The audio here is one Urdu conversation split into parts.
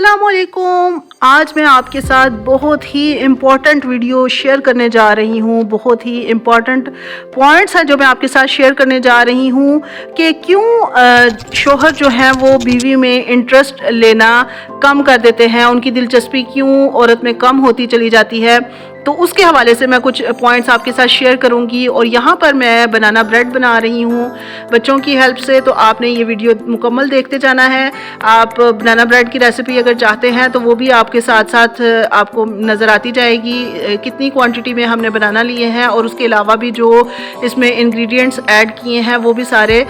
السلام علیکم. آج میں آپ کے ساتھ بہت ہی امپورٹنٹ ویڈیو شیئر کرنے جا رہی ہوں. بہت ہی امپورٹنٹ پوائنٹس ہیں جو میں آپ کے ساتھ شیئر کرنے جا رہی ہوں کہ کیوں شوہر جو ہیں وہ بیوی میں انٹرسٹ لینا کم کر دیتے ہیں, ان کی دلچسپی کیوں عورت میں کم ہوتی چلی جاتی ہے. تو اس کے حوالے سے میں کچھ پوائنٹس آپ کے ساتھ شیئر کروں گی. اور یہاں پر میں بنانا بریڈ بنا رہی ہوں بچوں کی ہیلپ سے, تو آپ نے یہ ویڈیو مکمل دیکھتے جانا ہے. آپ بنانا بریڈ کی ریسیپی اگر چاہتے ہیں تو وہ بھی آپ کے ساتھ ساتھ آپ کو نظر آتی جائے گی, کتنی کوانٹٹی میں ہم نے بنانا لیے ہیں اور اس کے علاوہ بھی جو اس میں انگریڈینٹس ایڈ کیے ہیں وہ بھی سارے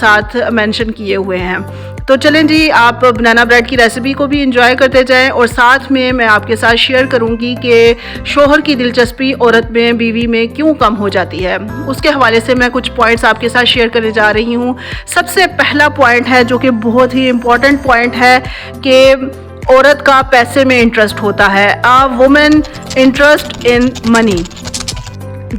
ساتھ مینشن کیے ہوئے ہیں. تو چلیں جی, آپ بنانا بریڈ کی ریسیپی کو بھی انجوائے کرتے جائیں, اور ساتھ میں آپ کے ساتھ شیئر کروں گی کہ شوہر کی دلچسپی عورت میں بیوی میں کیوں کم ہو جاتی ہے. اس کے حوالے سے میں کچھ پوائنٹس آپ کے ساتھ شیئر کرنے جا رہی ہوں. سب سے پہلا پوائنٹ ہے جو کہ بہت ہی امپورٹنٹ پوائنٹ ہے کہ عورت کا پیسے میں انٹرسٹ ہوتا ہے. وومن انٹرسٹ ان منی.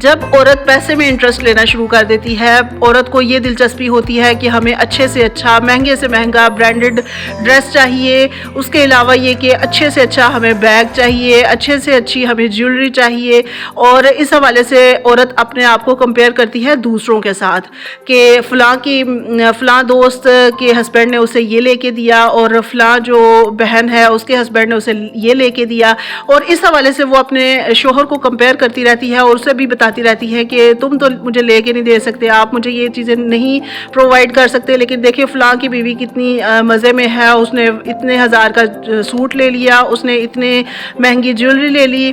جب عورت پیسے میں انٹرسٹ لینا شروع کر دیتی ہے, عورت کو یہ دلچسپی ہوتی ہے کہ ہمیں اچھے سے اچھا, مہنگے سے مہنگا برانڈڈ ڈریس چاہیے. اس کے علاوہ یہ کہ اچھے سے اچھا ہمیں بیگ چاہیے, اچھے سے اچھی ہمیں جیولری چاہیے. اور اس حوالے سے عورت اپنے آپ کو کمپیئر کرتی ہے دوسروں کے ساتھ کہ فلاں دوست کے ہسبینڈ نے اسے یہ لے کے دیا, اور فلاں جو بہن ہے اس کے ہسبینڈ نے اسے یہ لے کے دیا. اور اس حوالے سے وہ اپنے شوہر کو کمپیئر کرتی رہتی ہے اور اسے بھی بتاتی رہتی ہے کہ تم تو مجھے لے کے نہیں دے سکتے, آپ مجھے یہ چیزیں نہیں پرووائڈ کر سکتے, لیکن دیکھیں فلاں کی بیوی کتنی مزے میں ہے, اس نے اتنے ہزار کا سوٹ لے لیا, اس نے اتنے مہنگی جیولری لے لی.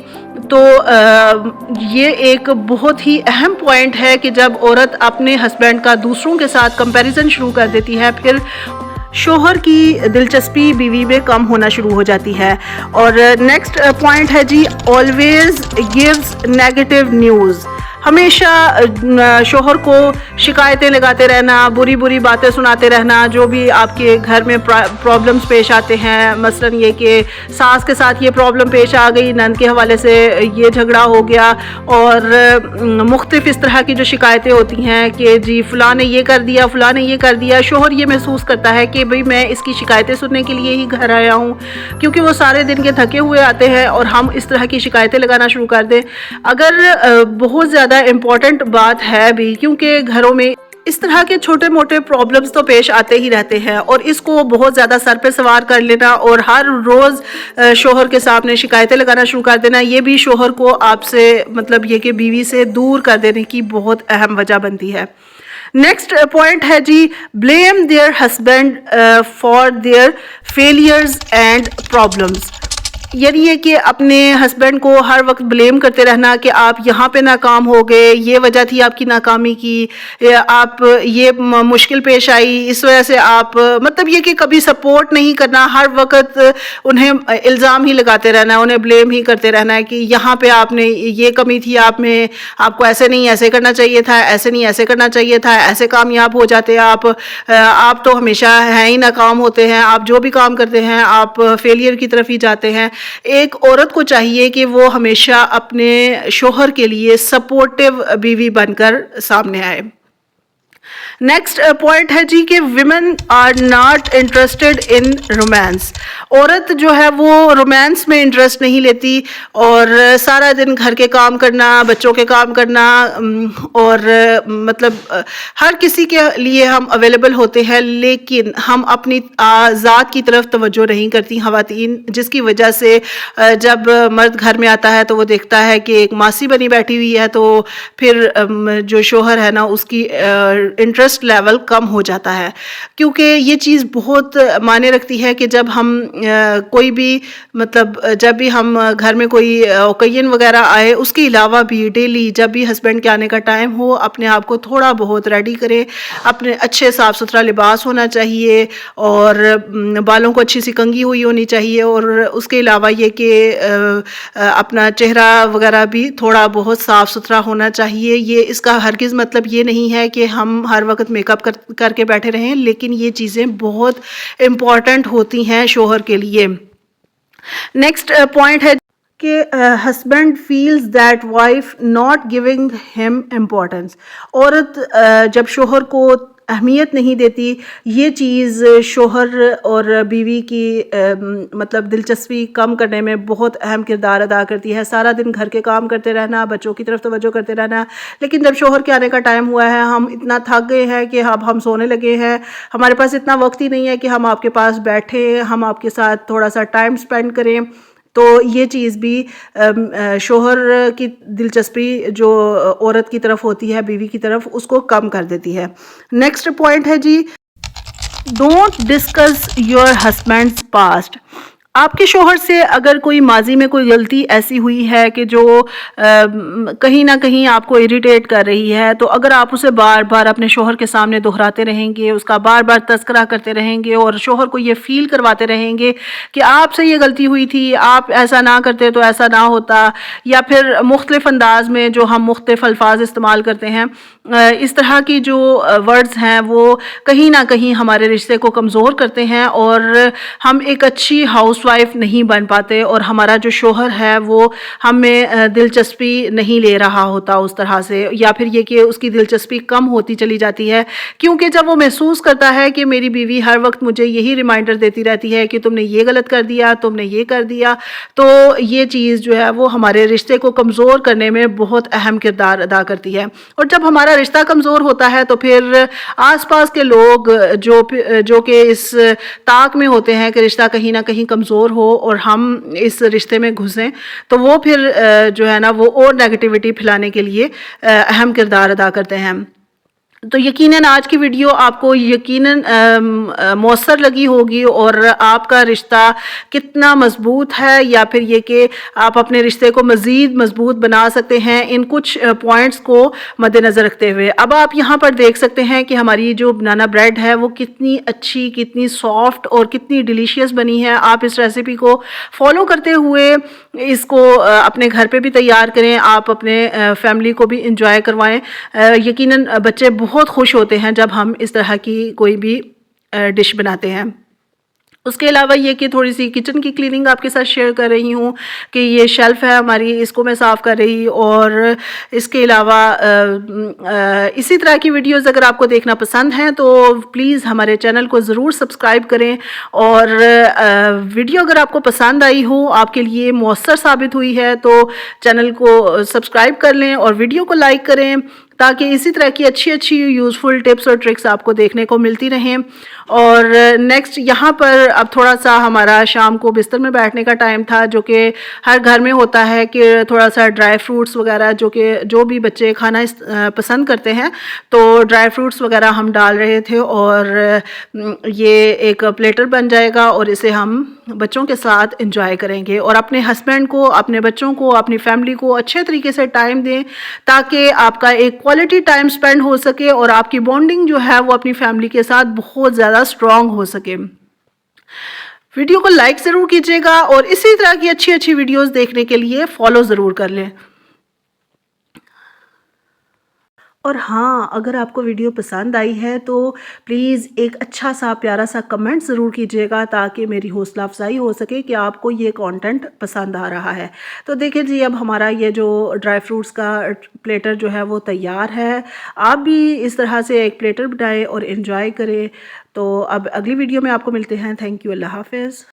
تو یہ ایک بہت ہی اہم پوائنٹ ہے کہ جب عورت اپنے ہسبینڈ کا دوسروں کے ساتھ کمپیریزن شروع کر دیتی ہے, پھر شوہر کی دلچسپی بیوی میں کم ہونا شروع ہو جاتی ہے. اور نیکسٹ پوائنٹ ہے جی, آلویز گیوز نیگیٹو نیوز. ہمیشہ شوہر کو شکایتیں لگاتے رہنا, بری باتیں سناتے رہنا, جو بھی آپ کے گھر میں پرابلمس پیش آتے ہیں. مثلاً یہ کہ ساس کے ساتھ یہ پرابلم پیش آ گئی, نند کے حوالے سے یہ جھگڑا ہو گیا, اور مختلف اس طرح کی جو شکایتیں ہوتی ہیں کہ جی فلاں نے یہ کر دیا, فلاں نے یہ کر دیا. شوہر یہ محسوس کرتا ہے کہ بھئی میں اس کی شکایتیں سننے کے لیے ہی گھر آیا ہوں, کیونکہ وہ سارے دن کے تھکے ہوئے آتے ہیں, اور ہم اس طرح کی شکایتیں لگانا شروع کر دیں. اگر بہت زیادہ امپورٹنٹ بات ہے بھی, کیونکہ گھروں میں اس طرح کے چھوٹے موٹے پرابلمز تو پیش آتے ہی رہتے ہیں, اور اس کو بہت زیادہ سر پہ سوار کر لینا اور ہر روز شوہر کے سامنے شکایتیں لگانا شروع کر دینا, یہ بھی شوہر کو آپ سے مطلب یہ کہ بیوی سے دور کر دینے کی بہت اہم وجہ بنتی ہے. نیکسٹ پوائنٹ ہے جی, blame their husband for their failures and problems. یعنی یہ کہ اپنے ہسبینڈ کو ہر وقت بلیم کرتے رہنا کہ آپ یہاں پہ ناکام ہو گئے, یہ وجہ تھی آپ کی ناکامی کی, آپ یہ مشکل پیش آئی اس وجہ سے آپ, مطلب یہ کہ کبھی سپورٹ نہیں کرنا, ہر وقت انہیں الزام ہی لگاتے رہنا, انہیں بلیم ہی کرتے رہنا ہے کہ یہاں پہ آپ نے یہ کمی تھی آپ میں, آپ کو ایسے نہیں ایسے کرنا چاہیے تھا, ایسے نہیں ایسے کرنا چاہیے تھا, ایسے کامیاب ہو جاتے آپ تو ہمیشہ ہیں ہی ناکام ہوتے ہیں, آپ جو بھی کام کرتے ہیں آپ فیلئر کی طرف ہی جاتے ہیں. ایک عورت کو چاہیے کہ وہ ہمیشہ اپنے شوہر کے لیے سپورٹیو بیوی بن کر سامنے آئے. نیکسٹ پوائنٹ ہے جی کہ women are not interested in romance. عورت جو ہے وہ رومانس میں انٹرسٹ نہیں لیتی, اور سارا دن گھر کے کام کرنا, بچوں کے کام کرنا, اور مطلب ہر کسی کے لیے ہم اویلیبل ہوتے ہیں, لیکن ہم اپنی ذات کی طرف توجہ نہیں کرتی خواتین, جس کی وجہ سے جب مرد گھر میں آتا ہے تو وہ دیکھتا ہے کہ ایک ماسی بنی بیٹھی ہوئی ہے, تو پھر جو شوہر ہے نا اس کی انٹرسٹ لیول کم ہو جاتا ہے. کیونکہ یہ چیز بہت معنی رکھتی ہے کہ جب ہم کوئی بھی مطلب جب بھی ہم گھر میں کوئی اوکیزن وغیرہ آئے, اس کے علاوہ بھی ڈیلی جب بھی ہسبینڈ کے آنے کا ٹائم ہو, اپنے آپ کو تھوڑا بہت ریڈی کرے, اپنے اچھے صاف ستھرا لباس ہونا چاہیے, اور بالوں کو اچھی سی کنگھی ہوئی ہونی چاہیے, اور اس کے علاوہ یہ کہ اپنا چہرہ وغیرہ بھی تھوڑا بہت صاف ستھرا ہونا چاہیے. یہ اس کا ہرگز مطلب یہ نہیں ہے کہ ہم ہر وقت میک اپ کر کے بیٹھے رہیں, لیکن یہ چیزیں بہت امپورٹنٹ ہوتی ہیں شوہر کے لیے. نیکسٹ پوائنٹ ہے کہ husband feels that wife not giving ہم امپورٹنس. عورت جب شوہر کو اہمیت نہیں دیتی، یہ چیز شوہر اور بیوی کی مطلب دلچسپی کم کرنے میں بہت اہم کردار ادا کرتی ہے۔ سارا دن گھر کے کام کرتے رہنا، بچوں کی طرف توجہ کرتے رہنا، لیکن جب شوہر کے آنے کا ٹائم ہوا ہے، ہم اتنا تھک گئے ہیں کہ اب ہم سونے لگے ہیں، ہمارے پاس اتنا وقت ہی نہیں ہے کہ ہم آپ کے پاس بیٹھیں، ہم آپ کے ساتھ تھوڑا سا ٹائم سپینڈ کریں، تو یہ چیز بھی شوہر کی دلچسپی جو عورت کی طرف ہوتی ہے، بیوی کی طرف، اس کو کم کر دیتی ہے۔ نیکسٹ پوائنٹ ہے جی، don't discuss your husband's past. آپ کے شوہر سے اگر کوئی ماضی میں کوئی غلطی ایسی ہوئی ہے کہ جو کہیں نہ کہیں آپ کو اریٹیٹ کر رہی ہے، تو اگر آپ اسے بار بار اپنے شوہر کے سامنے دہراتے رہیں گے، اس کا بار بار تذکرہ کرتے رہیں گے اور شوہر کو یہ فیل کرواتے رہیں گے کہ آپ سے یہ غلطی ہوئی تھی، آپ ایسا نہ کرتے تو ایسا نہ ہوتا، یا پھر مختلف انداز میں جو ہم مختلف الفاظ استعمال کرتے ہیں، اس طرح کی جو ورڈز ہیں وہ کہیں نہ کہیں ہمارے رشتے کو کمزور کرتے ہیں اور ہم ایک اچھی ہاؤس وائف نہیں بن پاتے، اور ہمارا جو شوہر ہے وہ ہمیں دلچسپی نہیں لے رہا ہوتا اس طرح سے، یا پھر یہ کہ اس کی دلچسپی کم ہوتی چلی جاتی ہے، کیونکہ جب وہ محسوس کرتا ہے کہ میری بیوی ہر وقت مجھے یہی ریمائنڈر دیتی رہتی ہے کہ تم نے یہ غلط کر دیا، تم نے یہ کر دیا، تو یہ چیز جو ہے وہ ہمارے رشتے کو کمزور کرنے میں بہت اہم کردار ادا کرتی ہے۔ اور جب ہمارا رشتہ کمزور ہوتا ہے تو پھر آس پاس کے لوگ جو کہ اس طاق میں ہوتے ہیں کہ رشتہ کہیں نہ کہیں کمزور ہو اور ہم اس رشتے میں گھسیں، تو وہ پھر جو ہے نا وہ اور نیگیٹیوٹی پھیلانے کے لیے اہم کردار ادا کرتے ہیں۔ تو یقیناً آج کی ویڈیو آپ کو یقیناً مؤثر لگی ہوگی، اور آپ کا رشتہ کتنا مضبوط ہے یا پھر یہ کہ آپ اپنے رشتے کو مزید مضبوط بنا سکتے ہیں ان کچھ پوائنٹس کو مد نظر رکھتے ہوئے۔ اب آپ یہاں پر دیکھ سکتے ہیں کہ ہماری جو بنانا بریڈ ہے وہ کتنی اچھی، کتنی سافٹ اور کتنی ڈیلیشیس بنی ہے۔ آپ اس ریسیپی کو فالو کرتے ہوئے اس کو اپنے گھر پہ بھی تیار کریں، آپ اپنے فیملی کو بھی انجوائے کروائیں۔ یقیناً بچے بہت خوش ہوتے ہیں جب ہم اس طرح کی کوئی بھی ڈش بناتے ہیں۔ اس کے علاوہ یہ کہ تھوڑی سی کچن کی کلیننگ آپ کے ساتھ شیئر کر رہی ہوں کہ یہ شیلف ہے ہماری، اس کو میں صاف کر رہی، اور اس کے علاوہ اسی طرح کی ویڈیوز اگر آپ کو دیکھنا پسند ہیں تو پلیز ہمارے چینل کو ضرور سبسکرائب کریں، اور ویڈیو اگر آپ کو پسند آئی ہو، آپ کے لیے مؤثر ثابت ہوئی ہے، تو چینل کو سبسکرائب کر لیں اور ویڈیو کو لائک کریں، تاکہ اسی طرح کی اچھی یوزفل ٹپس اور ٹرکس آپ کو دیکھنے کو ملتی رہیں۔ اور نیکسٹ یہاں پر اب تھوڑا سا ہمارا شام کو بستر میں بیٹھنے کا ٹائم تھا، جو کہ ہر گھر میں ہوتا ہے کہ تھوڑا سا ڈرائی فروٹس وغیرہ جو بھی بچے کھانا پسند کرتے ہیں، تو ڈرائی فروٹس وغیرہ ہم ڈال رہے تھے، اور یہ ایک پلیٹر بن جائے گا اور اسے ہم بچوں کے ساتھ انجوائے کریں گے، اور اپنے ہسبینڈ کو، اپنے بچوں کو، اپنی فیملی کو اچھے طریقے سے ٹائم دیں، تاکہ آپ کا ایک کوالٹی ٹائم سپینڈ ہو سکے اور آپ کی بانڈنگ جو ہے وہ اپنی فیملی کے ساتھ بہت زیادہ اسٹرانگ ہو سکے۔ ویڈیو کو لائک ضرور کیجیے گا، اور اسی طرح کی اچھی ویڈیوز دیکھنے کے لیے فالو ضرور کر لیں۔ اور ہاں، اگر آپ کو ویڈیو پسند آئی ہے تو پلیز ایک اچھا سا پیارا سا کمنٹ ضرور کیجیے گا، تاکہ میری حوصلہ افزائی ہو سکے کہ آپ کو یہ کانٹینٹ پسند آ رہا ہے۔ تو دیکھیں جی، اب ہمارا یہ جو ڈرائی فروٹس کا پلیٹر جو ہے وہ تیار ہے۔ آپ بھی اس طرح سے ایک پلیٹر بنائیں اور انجوائے کریں۔ تو اب اگلی ویڈیو میں آپ کو ملتے ہیں۔ تھینک یو، اللہ حافظ۔